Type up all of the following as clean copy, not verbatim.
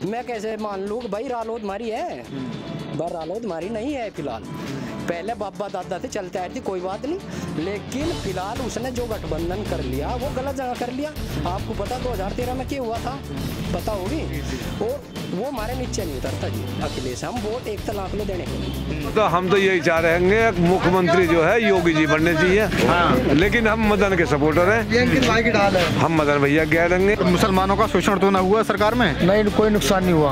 मैं कैसे मान लूँ कि भाई रालोद हमारी है, पर रालोद हमारी नहीं है फिलहाल। पहले बाबा दादा से चलते आई थी, कोई बात नहीं, लेकिन फिलहाल उसने जो गठबंधन कर लिया वो गलत जगह कर लिया। आपको पता 2013 में क्या हुआ था, पता होगी। और वो हमारे नीचे नहीं उतरता जी अखिलेश, हम वोट एक तलाक लो देने के लिए। तो हम तो यही चाह रहे हैं मुख्यमंत्री जो है योगी जी बनने चाहिए। हाँ। लेकिन हम मदन के सपोर्टर हैं, हम मदन भैया कह रहेंगे। मुसलमानों का शोषण तो ना हुआ सरकार में? नहीं, कोई नुकसान नहीं हुआ,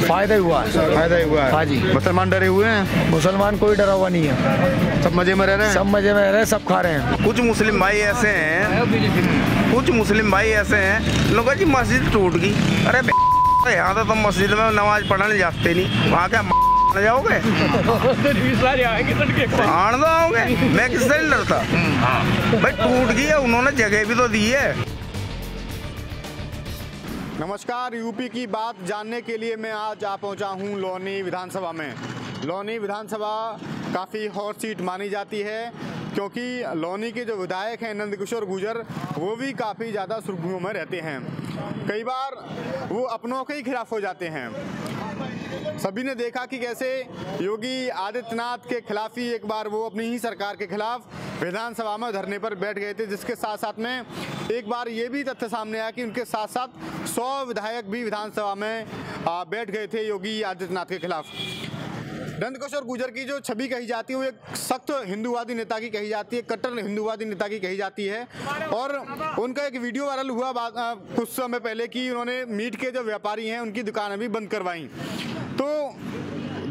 फायदा ही हुआ। फायदा ही हुआ है। हाँ जी। मुसलमान डरे हुए हैं? मुसलमान कोई डरा हुआ नहीं है, सब मजे में रह रहे हैं। सब मजे में रह रहे हैं, सब खा रहे हैं। कुछ मुस्लिम भाई ऐसे हैं, कुछ मुस्लिम भाई ऐसे हैं, लोगों जी मस्जिद टूट गई, अरे यहाँ तो तुम मस्जिद में नमाज पढ़ने जाते नहीं, वहाँ क्या जाओगे? आन दो आओगे, मैं किससे नहीं डरता भाई, टूट गई है, उन्होंने जगह भी तो दी है। नमस्कार, यूपी की बात जानने के लिए मैं आज आ पहुंचा हूं लोनी विधानसभा में। लोनी विधानसभा काफ़ी हॉट सीट मानी जाती है, क्योंकि लोनी के जो विधायक हैं नंदकिशोर गुर्जर, वो भी काफ़ी ज़्यादा सुर्खियों में रहते हैं। कई बार वो अपनों के ही खिलाफ हो जाते हैं। सभी ने देखा कि कैसे योगी आदित्यनाथ के खिलाफ ही एक बार वो अपनी ही सरकार के खिलाफ विधानसभा में धरने पर बैठ गए थे, जिसके साथ साथ में एक बार ये भी तथ्य सामने आया कि उनके साथ साथ 100 विधायक भी विधानसभा में बैठ गए थे योगी आदित्यनाथ के खिलाफ। नंदकिशोर गुर्जर की जो छवि कही जाती है वो एक सख्त हिंदूवादी नेता की कही जाती है, कट्टर हिंदूवादी नेता की कही जाती है। और उनका एक वीडियो वायरल हुआ कुछ समय पहले कि उन्होंने मीट के जो व्यापारी हैं उनकी दुकानें भी बंद करवाई। तो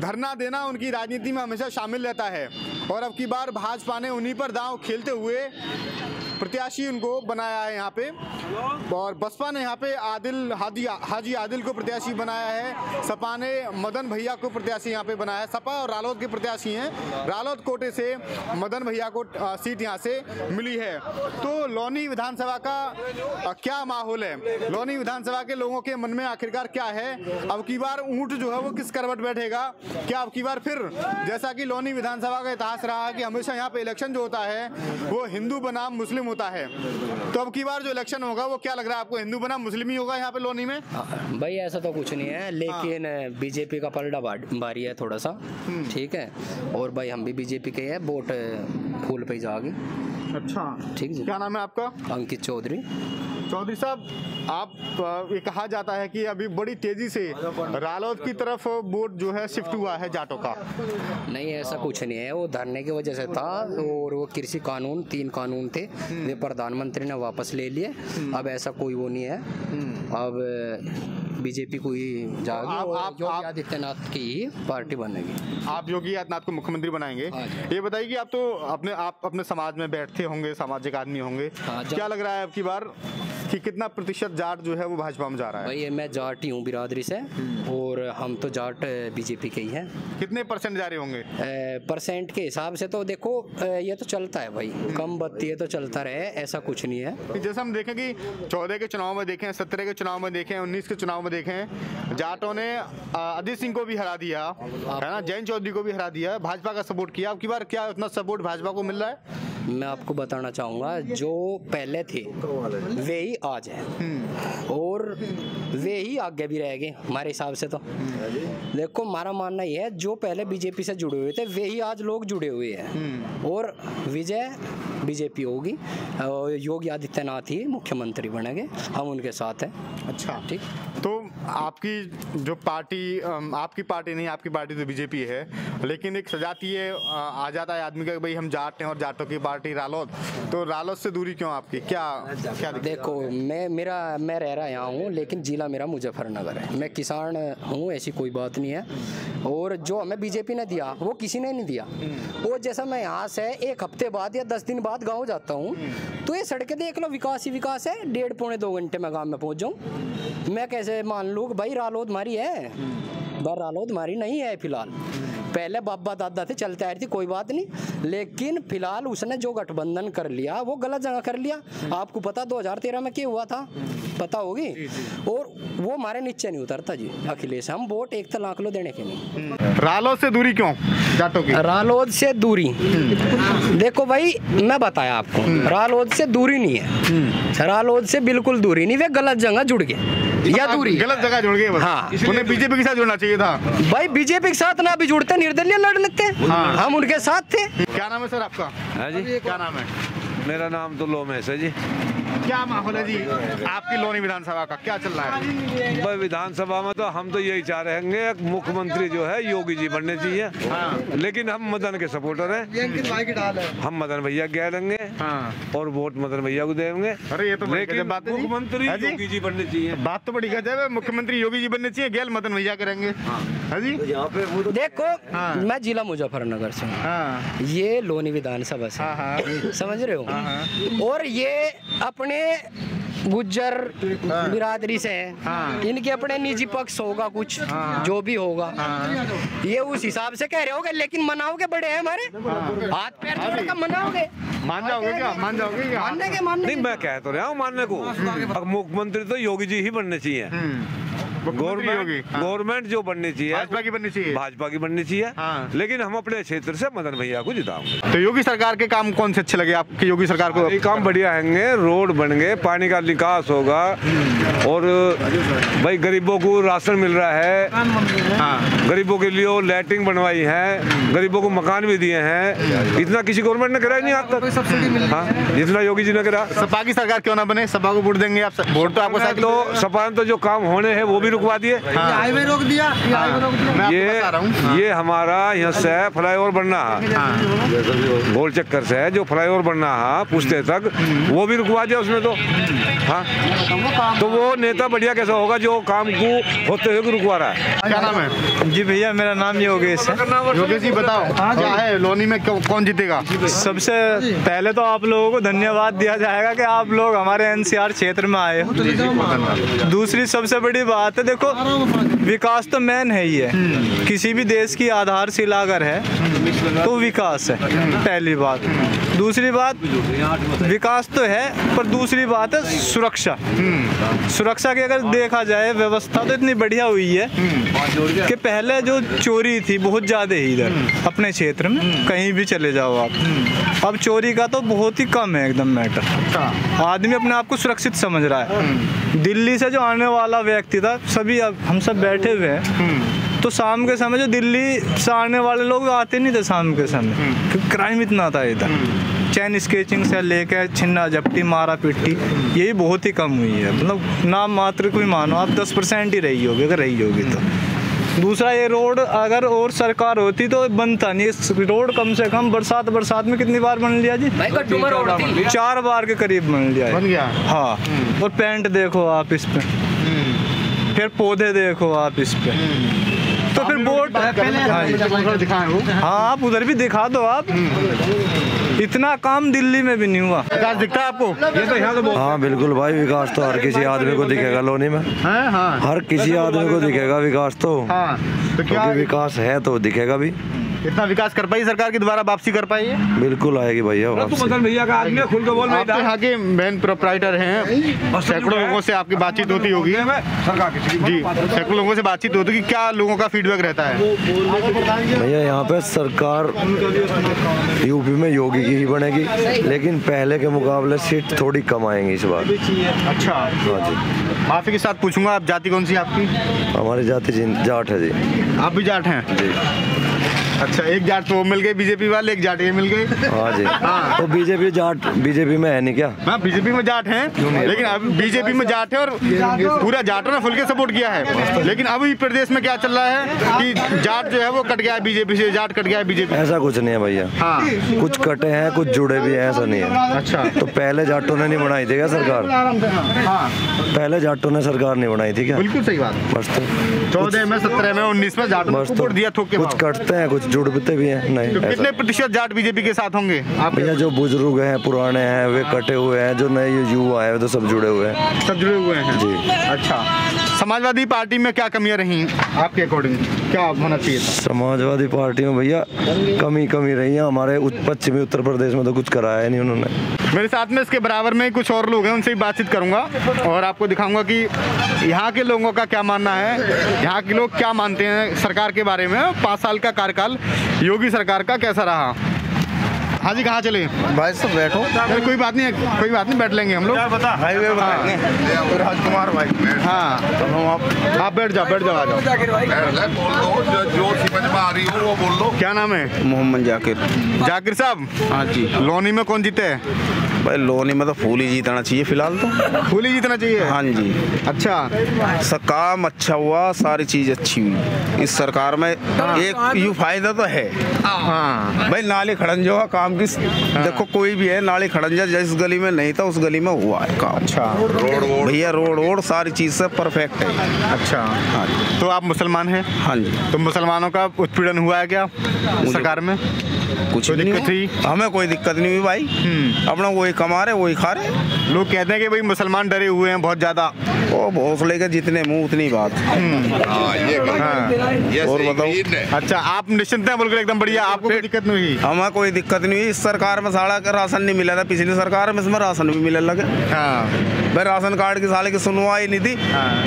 धरना देना उनकी राजनीति में हमेशा शामिल रहता है, और अब की बार भाजपा ने उन्हीं पर दांव खेलते हुए प्रत्याशी उनको बनाया है यहाँ पे, और बसपा ने यहाँ पे हाजी आदिल को प्रत्याशी बनाया है, सपा ने मदन भैया को प्रत्याशी यहाँ पे बनाया है। सपा और रालोद के प्रत्याशी हैं, रालोद कोटे से मदन भैया को सीट यहाँ से मिली है। तो लोनी विधानसभा का क्या माहौल है, लोनी विधानसभा के लोगों के मन में आखिरकार क्या है? अब की बार ऊँट जो है वो किस करवट बैठेगा? क्या अब की बार फिर जैसा कि लोनी विधानसभा का इतिहास रहा है कि हमेशा यहाँ पे इलेक्शन जो होता है वो हिंदू बनाम मुस्लिम होता है, तो अब की बार जो इलेक्शन होगा वो क्या लग रहा है आपको, हिंदू बनाम मुस्लिम ही होगा यहाँ पे लोनी में? भाई ऐसा तो कुछ नहीं है, लेकिन बीजेपी का पलड़ा भारी है थोड़ा सा, ठीक है। और भाई हम भी बीजेपी के हैं, वोट फूल पे जाओगे। अच्छा, ठीक है। क्या नाम है आपका? अंकित चौधरी। चौधरी साहब, आप ये कहा जाता है कि अभी बड़ी तेजी से रालोद की तरफ वोट जो है शिफ्ट हुआ है जाटों का। नहीं, ऐसा कुछ नहीं है, वो धरने की वजह से था, और वो कृषि कानून 3 कानून थे वे प्रधानमंत्री ने वापस ले लिए। अब ऐसा कोई वो नहीं है, अब बीजेपी को ही जाएगी और योगी आदित्यनाथ की ही पार्टी बनेगी। आप योगी आदित्यनाथ को मुख्यमंत्री बनाएंगे? ये बताइए कि आप अपने समाज में बैठते होंगे, सामाजिक आदमी होंगे, क्या लग रहा है अब की बार कि कितना प्रतिशत जाट जो है वो भाजपा में जा रहा है? भाई मैं जाट ही हूँ बिरादरी से, और हम तो जाट बीजेपी के ही हैं। कितने परसेंट जा रहे होंगे? परसेंट के हिसाब से तो देखो ये तो चलता है भाई, कम बत्ती है तो चलता रहे, ऐसा कुछ नहीं है। जैसे हम देखें कि 14 के चुनाव में देखें, 17 के चुनाव में देखें, 19 के चुनाव में देखें, जाटों ने अजीत सिंह को भी हरा दिया है ना, जयंत चौधरी को भी हरा दिया, भाजपा का सपोर्ट किया। अब की बार क्या उतना सपोर्ट भाजपा को मिल रहा है? मैं आपको बताना चाहूँगा, जो पहले थे वे ही आज हैं, और वे ही आगे भी रह गए हमारे हिसाब से। तो देखो, हमारा मानना ये है, जो पहले बीजेपी से जुड़े हुए थे वे ही आज लोग जुड़े हुए हैं, और विजय बीजेपी होगी, और योगी आदित्यनाथ ही मुख्यमंत्री बनेंगे, हम उनके साथ हैं। अच्छा, ठीक। तो आपकी जो पार्टी, आपकी पार्टी नहीं, आपकी पार्टी तो बीजेपी है, लेकिन एक सजातीय आ जाता है आदमी का, भाई हम जाट हैं और जाटों की पार्टी रालोद, तो रालोद से दूरी क्यों आपकी? क्या देखो, मैं रह रहा यहाँ हूँ, लेकिन जिला मेरा मुजफ्फरनगर है, मैं किसान हूँ, ऐसी कोई बात नहीं है। और जो हमें बीजेपी ने दिया वो किसी ने नहीं दिया। और जैसा मैं यहाँ से 1 हफ्ते बाद या 10 दिन बाद गाँव जाता हूँ, तो ये सड़कें देख लो, विकास ही विकास है, 1.5-2 घंटे में गाँव में पहुँच जाऊँ। मैं कैसे मान लूँ कि भाई रालोद हमारी है, पर रालोद हमारी नहीं है फिलहाल। पहले बाबा दादा से चलते आई थी, कोई बात नहीं, लेकिन फिलहाल उसने जो गठबंधन कर लिया वो गलत जगह कर लिया। आपको पता 2013 में क्या हुआ था, पता होगी। और वो हमारे नीचे नहीं उतरता जी अखिलेश, हम वोट एक तलाक लो देने के लिए। रालोद से दूरी क्यों जाटों की? रालोद से दूरी, देखो भाई मैं बताया आपको, रालोद से दूरी नहीं है, रालोद से बिल्कुल दूरी नहीं, वे गलत जगह जुड़ गए। या दूरी। गलत जगह जुड़ गए बस। हाँ। उन्हें बीजेपी के साथ जुड़ना चाहिए था। भाई बीजेपी के साथ ना भी जुड़ते, निर्दलीय लड़ लेते। हम उनके साथ थे। क्या नाम है सर आपका? है जी, क्या नाम है? मेरा नाम तो लोमेश है जी। क्या माहौल है जी आपकी लोनी विधानसभा का, क्या चल रहा है? भाई विधानसभा में तो हम तो यही चाह रहे हैं, एक मुख्यमंत्री जो है योगी जी बनने चाहिए। हाँ। लेकिन हम मदन के सपोर्टर हैं, हम मदन भैया कह देंगे। हाँ। और वोट मदन भैया को देंगे। अरे ये तो बड़ी लेकिन गजब बात है जी। मुख्यमंत्री है जी? योगी जी बनने चाहिए। बात तो बड़ी गजब है, मुख्यमंत्री योगी जी बनने चाहिए, गेल मदन भैया करेंगे। है जी? देखो हाँ। मैं जिला मुजफ्फरनगर से हूँ, हाँ। ये लोनी विधानसभा से, हाँ, हाँ। समझ रहे हो। और ये अपने गुज्जर बिरादरी से है। हाँ। इनके अपने निजी पक्ष होगा कुछ, जो भी होगा ये उस हिसाब से कह रहे होगे। लेकिन मनाओगे बड़े हैं हमारे, हाथ पैर जोड़कर मनाओगे। मान जाओगे क्या? मान जाओगे क्या? मानने नहीं, मैं कह तो रहा हूँ मानने को। अब मुख्यमंत्री तो योगी जी ही बनने चाहिए। गवर्नमेंट जो बननी चाहिए भाजपा की बननी चाहिए। भाजपा की बननी चाहिए। हाँ। लेकिन हम अपने क्षेत्र से मदन भैया को जिताएंगे। तो योगी सरकार के काम कौन से अच्छे लगे आपकी? योगी सरकार को ये काम बढ़िया होंगे, रोड बन गए, पानी का निकास होगा, और भाई गरीबों को राशन मिल रहा है। हाँ। गरीबों के लिए लैट्रिन बनवाई है, गरीबों को मकान भी दिए हैं। इतना किसी गवर्नमेंट ने करा ही नहीं आज तक। हाँ, जितना योगी जी ने करा। सपा की सरकार क्यों ना बने? सपा को वोट देंगे आप? वोट तो आपको साथ तो सपा ने तो जो काम होने हैं वो भी रुकवा दिए। हाईवे रोक दिया, ये हमारा यहाँ से फ्लाईओवर बनना है, गोल चक्कर से जो फ्लाईओवर बनना है पूछते तक, वो भी रुकवा दिया उसने तो। हाँ, तो वो नेता बढ़िया कैसा होगा जो काम को होते हुए रुकवा रहा है। क्या नाम है जी भैया? मेरा नाम योगेश है। योगेश जी बताओ क्या है लोनी में, कौन जीतेगा? सबसे पहले तो आप लोगों को धन्यवाद दिया जाएगा कि आप लोग हमारे एनसीआर क्षेत्र में आए हो। दूसरी सबसे बड़ी बात है, देखो विकास तो मेन है ही है। किसी भी देश की आधारशिला अगर है तो विकास है, पहली बात। दूसरी बात, विकास तो है, पर दूसरी बात है सुरक्षा। सुरक्षा की अगर देखा जाए, व्यवस्था तो इतनी बढ़िया हुई है कि पहले जो चोरी थी बहुत ज़्यादा ही इधर अपने क्षेत्र में, कहीं भी चले जाओ आप, अब चोरी का तो बहुत ही कम है एकदम मैटर। आदमी अपने आप को सुरक्षित समझ रहा है। दिल्ली से जो आने वाला व्यक्ति था, सभी अब हम सब बैठे हुए हैं, तो शाम के समय जो दिल्ली से आने वाले लोग आते नहीं थे शाम के समय, क्योंकि क्राइम इतना था इधर। चैन स्केचिंग से लेकर छिन्ना झपटी मारा पिट्टी, यही बहुत ही कम हुई है। मतलब नाम मात्र कोई मानो आप 10% ही रही होगी, अगर रही होगी तो। दूसरा, ये रोड अगर और सरकार होती तो बनता नहीं। इस रोड कम से कम बरसात में कितनी बार बन लिया जी? 4 बार के करीब बन लिया बन गया। हाँ, और पेंट देखो आप इस पे, फिर पौधे देखो आप इस पे, तो फिर बोर्ड। हाँ, आप उधर भी दिखा दो आप। इतना काम दिल्ली में भी नहीं हुआ। विकास दिखता है आपको? हाँ बिल्कुल भाई, विकास तो हर किसी आदमी को दिखेगा लोनी में। हाँ। हर किसी आदमी को दिखेगा विकास तो। हाँ, तो क्या क्योंकि विकास है तो दिखेगा भी। इतना विकास कर पाई सरकार की, दोबारा वापसी कर पाई है? बिल्कुल आएगी भैया वापसी। मदन भैया का आदमी खुल के बोल आप तो यहाँ के मेन प्रोप्राइटर हैं, सैकड़ों लोगों से आपकी बातचीत होती होगी जी, सैकड़ों लोगों से बातचीत होती है, क्या लोगों का फीडबैक रहता है? भैया यहाँ पे सरकार यूपी में योगी की ही बनेगी, लेकिन पहले के मुकाबले सीट थोड़ी कम आएंगी इस बार। अच्छा। हाँ जी। माफी के साथ पूछूंगा, आप जाति कौन सी आपकी? हमारी जाति जाट है जी। आप भी जाट हैं? जी। अच्छा, एक जाट तो मिल गए बीजेपी वाले, एक जाट ये मिल गए। हाँ जी। तो बीजेपी में है नहीं क्या? हाँ, बीजेपी में जाट हैं, लेकिन अब बीजेपी में जाट है और पूरा जाटों ने खुल के सपोर्ट किया है। लेकिन अभी प्रदेश में क्या चल रहा है कि जाट जो है वो कट गया है बीजेपी से, जाट कट गया है बीजेपी। ऐसा कुछ नहीं है भैया। हाँ, कुछ कटे हैं, कुछ जुड़े भी हैं, ऐसा नहीं है। अच्छा। तो पहले जाटों ने नहीं बनाई थी क्या सरकार? हाँ, पहले जाटों ने सरकार नहीं बनाई थी क्या? बिल्कुल सही बात। बस तो 14 में, 17 में, 19 में जाटों बस को तो वोट दिया ठोक के। कुछ कटते हैं, कुछ जुड़ते भी हैं। नहीं, तो ऐसा। कितने प्रतिशत जाट बीजेपी के साथ होंगे आप? भैया जो बुजुर्ग हैं, पुराने हैं, वे कटे हुए हैं, जो नए युवा है तो सब जुड़े हुए हैं। सब जुड़े हुए हैं जी। अच्छा, समाजवादी पार्टी में क्या कमियां रही आपके अकॉर्डिंग, क्या होना चाहिए था? समाजवादी पार्टी में भैया कमी रही है। हमारे पश्चिमी उत्तर प्रदेश में तो कुछ कराया नहीं उन्होंने। मेरे साथ में इसके बराबर में कुछ और लोग हैं, उनसे भी बातचीत करूंगा और आपको दिखाऊंगा कि यहाँ के लोगों का क्या मानना है, यहाँ के लोग क्या मानते हैं सरकार के बारे में। 5 साल का कार्यकाल योगी सरकार का कैसा रहा? हाँ जी, कहाँ चले? भाई सब बैठो, कोई बात नहीं, बैठ लेंगे हम लोग। हाईवे बताएंगे राजकुमार भाई। हाँ, तो आप बैठ जाओ, आ जाओ। जो समझ में आ रही हो वो बोल लो। क्या नाम है? मोहम्मद जाकिर साहब। हाँ जी। लोनी में कौन जीते है? भाई लोनी में तो फूल ही जीतना चाहिए फिलहाल तो। फूल ही जीतना चाहिए? हाँ जी। अच्छा, काम अच्छा हुआ, सारी चीज अच्छी हुई इस सरकार में। एक यू फायदा तो है। हाँ भाई नाली खड़ंजो का काम की देखो, कोई भी है नाली खड़ंजा जिस गली में नहीं था उस गली में हुआ है काम। अच्छा, भैया रोड सारी चीज से परफेक्ट है। अच्छा, हाँ जी। तो आप मुसलमान हैं? हाँ जी। तो मुसलमानों का उत्पीड़न हुआ है क्या सरकार में? कुछ कोई नहीं दिक्कत थी? हमें कोई दिक्कत नहीं हुई भाई। अपना वही कमा रहे वही खा रहे। लोग कहते हैं कि भाई मुसलमान डरे हुए हैं बहुत ज्यादा। वो भोसले के जितने मुंह उतनी बात। और बताओ। अच्छा, आप निश्चिंत हैं बिल्कुल एकदम बढ़िया, आपको कोई दिक्कत नहीं हुई? हमें कोई दिक्कत नहीं हुई। इस सरकार में साड़ा का राशन नहीं मिला था, पिछली सरकार में इसमें राशन भी मिलने लगे। हाँ भाई राशन कार्ड की साले की सुनवाई नहीं थी,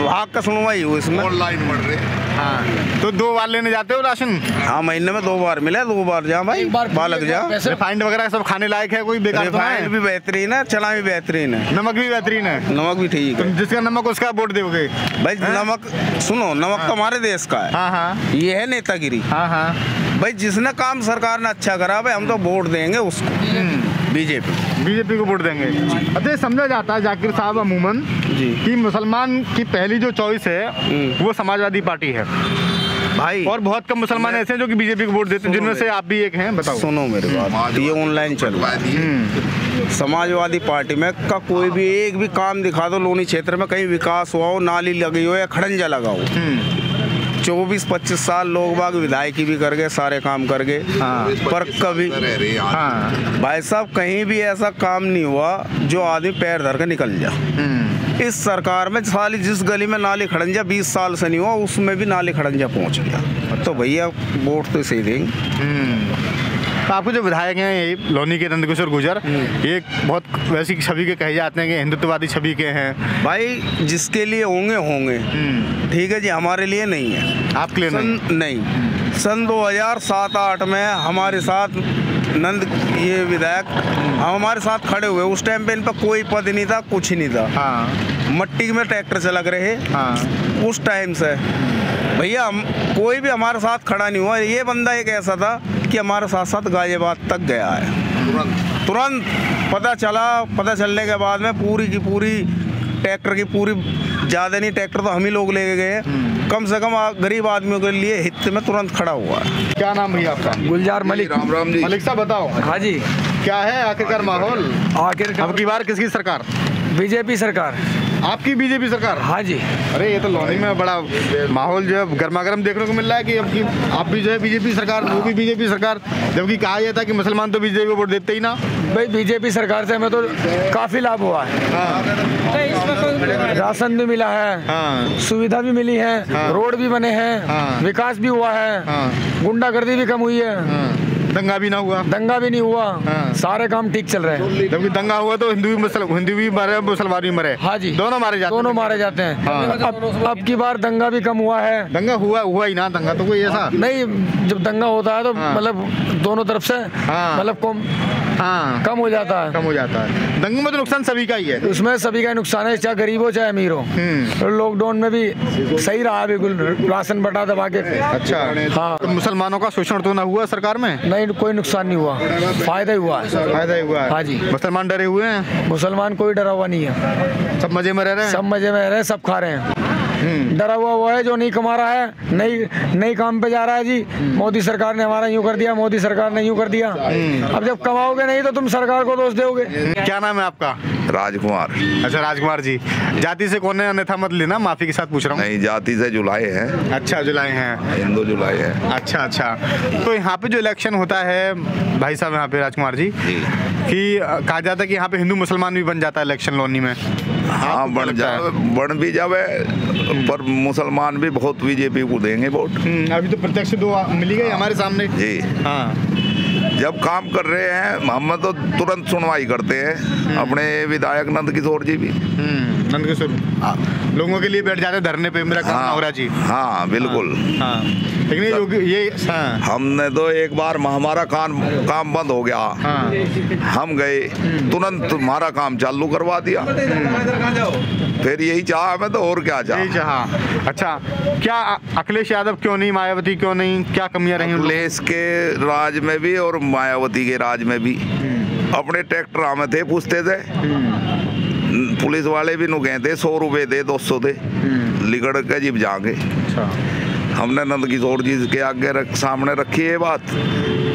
भाग का सुनवाई हुई इसमें। ऑनलाइन बढ़ रहे। हाँ, तो 2 बार लेने जाते हो राशन? हाँ, महीने में 2 बार मिले, 2 बार जा भाई, बालक जा। रिफाइंड वगैरह सब खाने लायक है? कोई बेकार तो रिफाइंड है? भी बेहतरीन है, चना भी बेहतरीन है, नमक भी बेहतरीन है? नमक भी ठीक है। जिसका नमक उसका वोट दोगे? भाई नमक सुनो, नमक तो हमारे देश का है। हाँ हाँ, ये है नेतागिरी। हाँ हाँ। भाई जिसने काम सरकार ने अच्छा करा भाई हम तो वोट देंगे उसको, बीजेपी को वोट देंगे। अच्छा, समझा जाता है जाकिर साहब अमूमन जी कि मुसलमान की पहली जो चॉइस है वो समाजवादी पार्टी है भाई, और बहुत कम मुसलमान ऐसे हैं जो कि बीजेपी को वोट देते हैं, जिनमें से आप भी एक हैं। बताओ। सुनो मेरी बात, ये ऑनलाइन चल रहा है। समाजवादी पार्टी में का कोई भी एक भी काम दिखा दो लोनी क्षेत्र में कहीं विकास हुआ हो, नाली लगी हो या खड़ंजा लगा हो। 24-25 साल लोग बाग विधायकी भी कर गए, सारे काम कर गए। पर कभी भाई साहब कहीं भी ऐसा काम नहीं हुआ जो आदमी पैर धर के निकल जा। इस सरकार में साली जिस गली में नाली खड़ंजा 20 साल से नहीं हुआ उसमें भी नाली खड़ंजा पहुंच गया। तो भैया वोट तो सही देंगे। तो आपको जो विधायक हैं ये लोनी के नंदकिशोर गुर्जर, ये बहुत वैसी छवि के कहे जाते हैं कि हिंदुत्ववादी छवि के हैं। भाई जिसके लिए होंगे ठीक है जी, हमारे लिए नहीं है। आपके लिए नहीं। सन 2007-8 में हमारे साथ ये विधायक हमारे साथ खड़े हुए। उस टाइम पे इन पर कोई पद नहीं था, कुछ नहीं था। मट्टी में ट्रैक्टर से लग रहे। उस टाइम से भैया हम कोई भी हमारे साथ खड़ा नहीं हुआ। ये बंदा एक ऐसा था कि हमारे साथ साथ गाजियाबाद तक गया है। तुरंत पता चलने के बाद में पूरी की पूरी ट्रैक्टर की पूरी ज़्यादा नहीं, ट्रैक्टर तो हम ही लोग लेके गए। कम से कम गरीब आदमियों के लिए हित में तुरंत खड़ा हुआ है। क्या नाम भैया आपका? गुलजार मलिक। राम जी। मलिक साहब बताओ। हाँ जी। क्या है आखिरकार माहौल? अब की बार किसकी सरकार? बीजेपी सरकार। आपकी बीजेपी सरकार? हाँ जी। अरे ये तो लोनी में बड़ा माहौल जो है गर्मा गर्म देखने को मिल रहा है कि अब की आप भी जो है बीजेपी सरकार, वो भी बीजेपी सरकार, जबकि कहा यह था कि मुसलमान तो बीजेपी को वोट देते ही ना। भाई बीजेपी सरकार से हमें तो काफी लाभ हुआ है। राशन भी मिला है, सुविधा भी मिली है, रोड भी बने हैं, विकास भी हुआ है, गुंडागर्दी भी कम हुई है, दंगा भी ना हुआ, दंगा भी नहीं हुआ। सारे काम ठीक चल रहे हैं। जबकि दंगा हुआ तो हिंदू भी मरे, मुसलमान भी मरे। हाँ जी, दोनों मारे जाते हैं। अब की बार दंगा भी कम हुआ है। दंगा हुआ ही ना, दंगा तो कोई ऐसा नहीं। जब दंगा होता है तो मतलब दोनों तरफ से मतलब कम हो जाता है। दंगे में तो नुकसान सभी का ही है। उसमें सभी का नुकसान है, चाहे गरीब हो चाहे अमीर हो। लॉकडाउन में भी सही रहा, बिल्कुल राशन बटा दबा के। अच्छा। हाँ, तो मुसलमानों का शोषण तो ना हुआ सरकार में? नहीं, कोई नुकसान नहीं हुआ, फायदा ही हुआ है। हाँ जी। मुसलमान डरे हुए हैं? मुसलमान कोई डरा हुआ नहीं है, सब मजे में रह रहे हैं। सब मजे में रह रहे हैं, सब खा रहे हैं। डरा हुआ वो है जो नहीं कमा रहा है, नहीं काम पे जा रहा है जी। मोदी सरकार ने हमारा यूं कर दिया, मोदी सरकार ने यूं कर दिया। अब जब कमाओगे नहीं तो तुम सरकार को दोष दोगे। क्या नाम है आपका? राजकुमार। अच्छा राजकुमार जी, जाति से कौन है अन्यथा मत लेना, माफी के साथ पूछ रहा हूँ। नहीं, जाति से जुलाए हैं। अच्छा, जुलाए हैं, हिंदू जुलाए हैं। अच्छा। तो यहाँ पे जो इलेक्शन होता है भाई साहब, यहाँ पे राजकुमार जी, कि कहा जाता है कि यहाँ पे हिंदू मुसलमान भी बन जाता है इलेक्शन लोनी में। हाँ, बन भी जावे, पर मुसलमान भी बहुत बीजेपी को देंगे वोट। अभी तो प्रत्यक्ष 2 मिली गई हमारे सामने जी। हाँ, जब काम कर रहे हैं हम तो तुरंत सुनवाई करते हैं। अपने विधायक नंद किशोर जी भी नंद किशोर लोगों के लिए बैठ जाते धरने पे, मेरा काम हो रहा जी। हाँ बिल्कुल। हाँ लेकिन ये हमने तो एक बार हमारा काम बंद हो गया, हम गए तुरंत हमारा काम चालू करवा दिया। फिर यही चाहा हमें तो, और क्या चाहा। अच्छा, क्या अखिलेश यादव क्यों नहीं, मायावती क्यों नहीं, क्या कमियां रही? अखिलेश के राज में भी और मायावती के राज में भी अपने ट्रैक्टर हमें थे पूछते थे, पुलिस वाले भी नु गए थे 100 रुपए दे 200 दे, लिगड़ के जीप जाएंगे। हमने नंद किशोर जी के आगे सामने रखी है बात,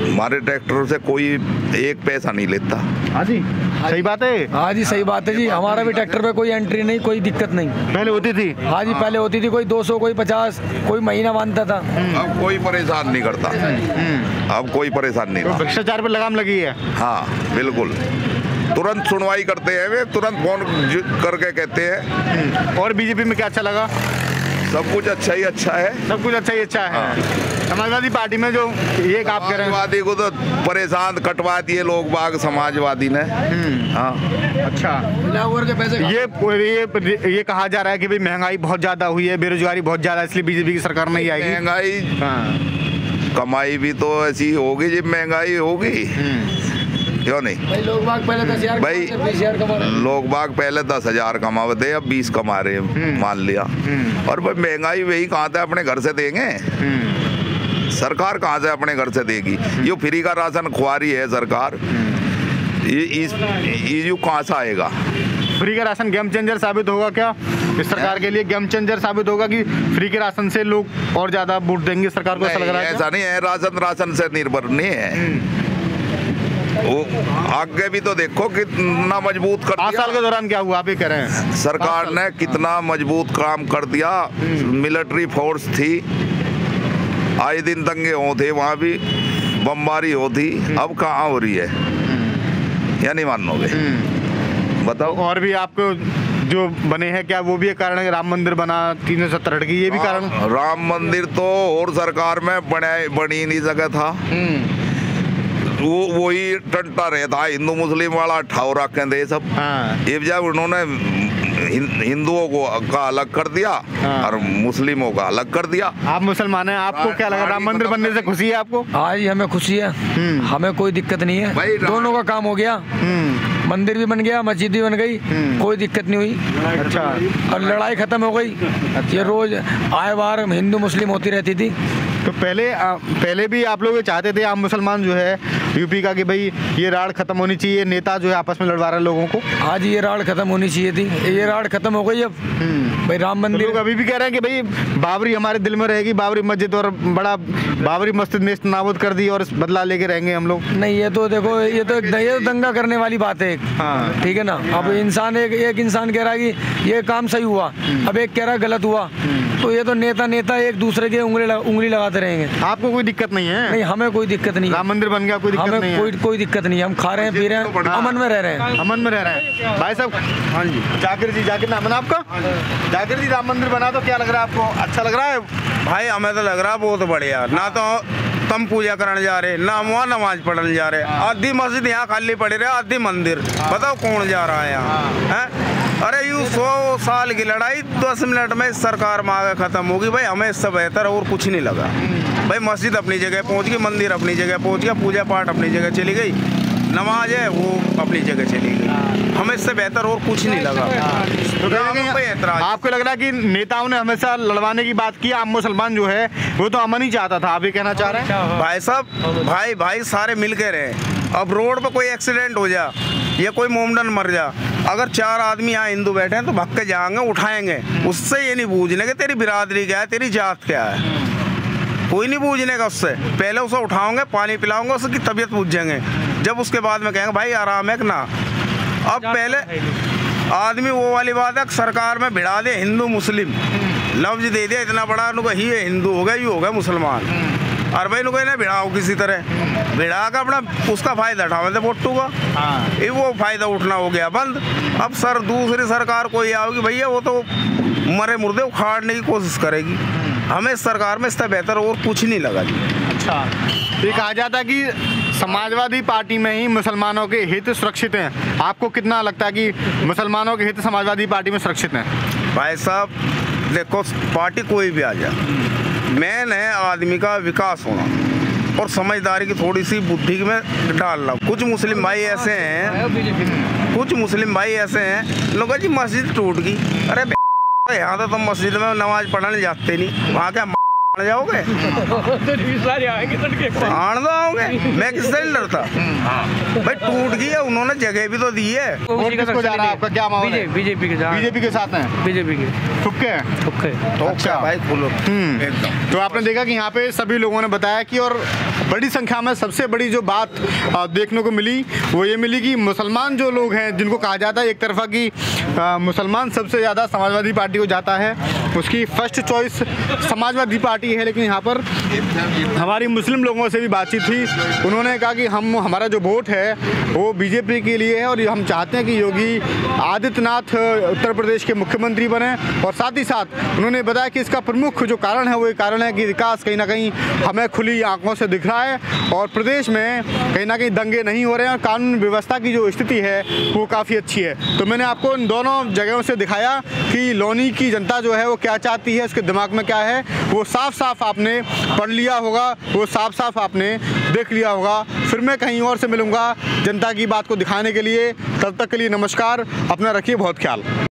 हमारे ट्रैक्टर से कोई एक पैसा नहीं लेता। हाँ जी सही बात है। हाँ जी सही बात है जी, हमारा भी ट्रैक्टर पे कोई एंट्री नहीं, कोई दिक्कत नहीं। पहले होती थी? हाँ जी पहले होती थी, कोई 200 कोई 50 कोई महीना बांधता था। अब कोई परेशान नहीं करता, अब कोई परेशान नहीं। भ्रष्टाचार पे लगाम लगी है। हाँ बिल्कुल, तुरंत सुनवाई करते हैं वे, तुरंत फोन करके कहते हैं। और बीजेपी में क्या अच्छा लगा? सब कुछ अच्छा ही अच्छा है, सब कुछ अच्छा ही अच्छा है। समाजवादी पार्टी में जो ये आप कह रहे हैं, समाजवादी को तो परेशान कटवा दिए लोग बाग समाजवादी ने। हाँ अच्छा, के पैसे ये कहा जा रहा है कि भाई महंगाई बहुत ज्यादा हुई है, बेरोजगारी बहुत ज्यादा, इसलिए बीजेपी की सरकार नहीं आएगी। महंगाई कमाई भी तो ऐसी होगी जब महंगाई होगी, क्यों नहीं? भाई लोग बाग पहले 10,000 भाई लोग बाग पहले 10,000 कमाते थे, अब 20 कमा रहे हैं मान लिया। और भाई महंगाई वही कहाँ से अपने घर से देंगे, सरकार कहाँ से अपने घर से देगी? ये फ्री का राशन खुआरी है सरकार, ये कहाँ से आएगा? फ्री का राशन गेम चेंजर साबित होगा क्या इस सरकार के लिए? गेम चेंजर साबित होगा कि फ्री के राशन से लोग और ज्यादा वोट देंगे सरकार को, ऐसा लग रहा है? ऐसा नहीं है, राशन से निर्भर नहीं है वो। आगे भी तो देखो कितना मजबूत कर दिया। 5 साल के दौरान क्या हुआ, आप ये कह रहे हैं? सरकार ने कितना मजबूत काम कर दिया। मिलिट्री फोर्स थी, आए दिन दंगे होते, वहाँ भी बमबारी होती, अब कहाँ हो रही है? या नहीं मानोगे? बताओ। और भी आपको जो बने हैं, क्या वो भी एक कारण है? राम मंदिर बना 370 की, ये भी कारण? राम मंदिर तो और सरकार में बन ही नहीं सका था, वो वही टंटा रहता, हिंदू मुस्लिम वाला ठाव रखे थे सब। ये जब उन्होंने हिंदुओं को का अलग कर दिया और मुस्लिमों का अलग कर दिया। आप मुसलमान हैं, आपको क्या लगा राम मंदिर बनने से खुशी है आपको? आज हमें खुशी है, हमें कोई दिक्कत नहीं है, दोनों का काम हो गया, मंदिर भी बन गया, मस्जिद भी बन गई, कोई दिक्कत नहीं हुई। अच्छा, और लड़ाई खत्म हो गई। ये रोज आए बार हिंदू मुस्लिम होती रहती थी। तो पहले भी आप लोग चाहते थे, आप मुसलमान जो है यूपी का, कि भाई ये राड़ खत्म होनी चाहिए, नेता जो है आपस में लड़वा रहे लोगों को? आज ये राड़ खत्म होनी चाहिए थी, ये राड़ खत्म हो गई अब। भाई राम मंदिर, लोग अभी भी कह रहे हैं कि भाई बाबरी हमारे दिल में रहेगी, बाबरी मस्जिद और बड़ा बाबरी मस्जिद नेस्त नाबूद कर दी और बदला लेके रहेंगे हम लोग। नहीं, ये तो देखो, ये तो दंगा करने वाली बात है। हाँ ठीक है ना। अब इंसान एक इंसान कह रहा है कि ये काम सही हुआ, अब एक कह रहा है गलत हुआ, तो ये तो नेता एक दूसरे के उंगली लगाते रहेंगे। आपको कोई दिक्कत नहीं है? नहीं, हमें कोई दिक्कत नहीं। राम मंदिर बन गया, कोई दिक्कत नहीं है? कोई दिक्कत नहीं, हम खा रहे हैं, पी रहे हैं, अमन में रह रहे हैं, अमन में रह रहे हैं। भाई साहब, हाँ जी, जाकिर नाम है आपका? जाकिर जी, राम मंदिर बना तो क्या लग रहा है आपको? अच्छा लग रहा है? भाई हमें तो लग रहा है बहुत बढ़िया। ना तो तम पूजा करने जा रहे, ना वहाँ नमाज पढ़ने जा रहे, आधी मस्जिद यहाँ खाली पड़ी रहे, आधी मंदिर। बताओ कौन जा रहा है यहाँ? अरे यूँ 100 साल की लड़ाई 10 मिनट में सरकार में आगे खत्म होगी। भाई हमें इससे बेहतर और कुछ नहीं लगा। भाई मस्जिद अपनी जगह पहुँच गई, मंदिर अपनी जगह पहुँच गया, पूजा पाठ अपनी जगह चली गई, नमाज है वो अपनी जगह चली गई, हमें इससे बेहतर और कुछ नहीं लगा। तो आपको लग रहा है कि नेताओं ने हमेशा लड़वाने की बात की, आप मुसलमान जो है वो तो अमन ही चाहता था, आप ये कहना चाह रहे हैं? भाई साहब, भाई सारे मिल के रहे। अब रोड पे कोई एक्सीडेंट हो जा या कोई मोमडन मर जा, अगर 4 आदमी यहाँ हिंदू बैठे हैं तो भग के जाएंगे, उठाएंगे। उससे ये नहीं पूछने कि तेरी बिरादरी क्या है, तेरी जात क्या है, कोई नहीं पूछने का उससे। पहले उसे उठाओगे, पानी पिलाओगे, उसकी तबीयत पूछेंगे, जब उसके बाद में कहेंगे भाई आराम है कि ना। अब पहले आदमी वो वाली बात है, सरकार में भिड़ा दे हिंदू मुस्लिम, लफ्ज दे दिया इतना बड़ा, नुका ही हिंदू हो गया, ये हो गया मुसलमान। और भाई नुका ना भिड़ाओ किसी तरह, भिड़ा का अपना उसका फायदा उठावे थे वोटू का, ये वो फायदा उठना हो गया बंद। अब सर दूसरी सरकार कोई आओगी भैया, वो तो मरे मुर्दे उखाड़ने की कोशिश करेगी। हमें इस सरकार में इससे बेहतर और कुछ नहीं लगा जी। अच्छा, ये कहा जाता है कि समाजवादी पार्टी में ही मुसलमानों के हित सुरक्षित हैं। आपको कितना लगता है कि मुसलमानों के हित समाजवादी पार्टी में सुरक्षित हैं? भाई साहब देखो, पार्टी कोई भी आ जाए, मेन है आदमी का विकास होना और समझदारी की थोड़ी सी बुद्धि में डालना। कुछ मुस्लिम भाई ऐसे हैं लोग जी मस्जिद टूट गई, अरे यहाँ तो तुम मस्जिद में नमाज पढ़ने जाते नहीं, वहाँ क्या जाओगे? आओगे? मैं किससे नहीं डरता भाई, टूट गई है, उन्होंने जगह भी तो दी है। किसको जा रहा है? आपका क्या माहौल है? बीजेपी के साथ हैं? बीजेपी के ठुक्के भाई खुलो। तो आपने देखा कि यहाँ पे सभी लोगों ने बताया कि, और बड़ी संख्या में सबसे बड़ी जो बात देखने को मिली वो ये मिली कि मुसलमान जो लोग हैं, जिनको कहा जाता है एक तरफा कि मुसलमान सबसे ज़्यादा समाजवादी पार्टी को जाता है, उसकी फर्स्ट चॉइस समाजवादी पार्टी है, लेकिन यहाँ पर हमारी मुस्लिम लोगों से भी बातचीत थी। उन्होंने कहा कि हमारा जो वोट है वो बीजेपी के लिए है और हम चाहते हैं कि योगी आदित्यनाथ उत्तर प्रदेश के मुख्यमंत्री बने। और साथ ही साथ उन्होंने बताया कि इसका प्रमुख जो कारण है वो ये कारण है कि विकास कहीं ना कहीं हमें खुली आंखों से दिख रहा है और प्रदेश में कहीं ना कहीं दंगे नहीं हो रहे हैं और कानून व्यवस्था की जो स्थिति है वो काफ़ी अच्छी है। तो मैंने आपको इन दोनों जगहों से दिखाया कि लौनी की जनता जो है वो क्या चाहती है, उसके दिमाग में क्या है, वो साफ साफ आपने पढ़ लिया होगा, वो साफ साफ आपने देख लिया होगा। फिर मैं कहीं और से मिलूंगा जनता की बात को दिखाने के लिए। तब तक के लिए नमस्कार, अपना रखिए बहुत ख्याल।